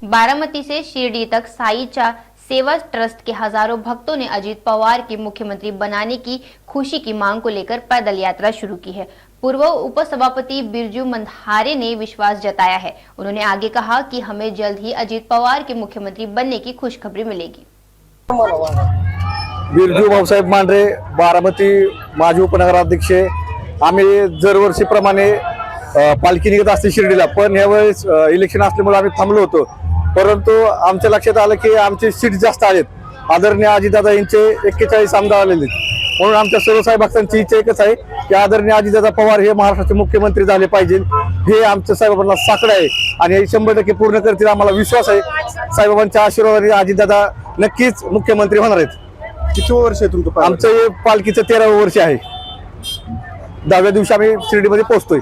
बारामती से शिरडी तक साईचा सेवा ट्रस्ट के हजारों भक्तों ने अजीत पवार की मुख्यमंत्री बनाने की खुशी की मांग को लेकर पैदल यात्रा शुरू की है। पूर्व उपसभापति बिरजू मंधारे ने विश्वास जताया है। उन्होंने आगे कहा कि हमें जल्द ही अजीत पवार के मुख्यमंत्री बनने की खुशखबरी मिलेगी। बिरजू भाऊसाहेब मांढरे, बारामती माजी उपनगराध्यक्ष। आम्ही दरवर्षीप्रमाणे पालखी निघत असते शिर्डीला, पण यावेळेस इलेक्शन असल्यामुळे आम्ही थांबलो होतो। परंतु आमच्या लक्षात आलं की आमचे सीट जास्त आहेत। आदरणीय अजितदादा यांचे 41 आमदार आलेले, म्हणून आमच्या सर्व साहेब भक्तांची इच्छा एकच आहे की आदरणीय अजितदादा पवार हे महाराष्ट्राचे मुख्यमंत्री झाले पाहिजे। हे आमच्या साहेबांना साकडं आहे आणि हे 100% पूर्ण करतील, आम्हाला विश्वास आहे। साहेबांच्या आशीर्वादाने अजितदादा नक्कीच मुख्यमंत्री होणार आहेत। किती वर्ष आहे तुमचं? आमचं हे पालखीचं 13वं वर्ष आहे। 10व्या दिवशी आम्ही शिर्डीमध्ये पोहोचतोय।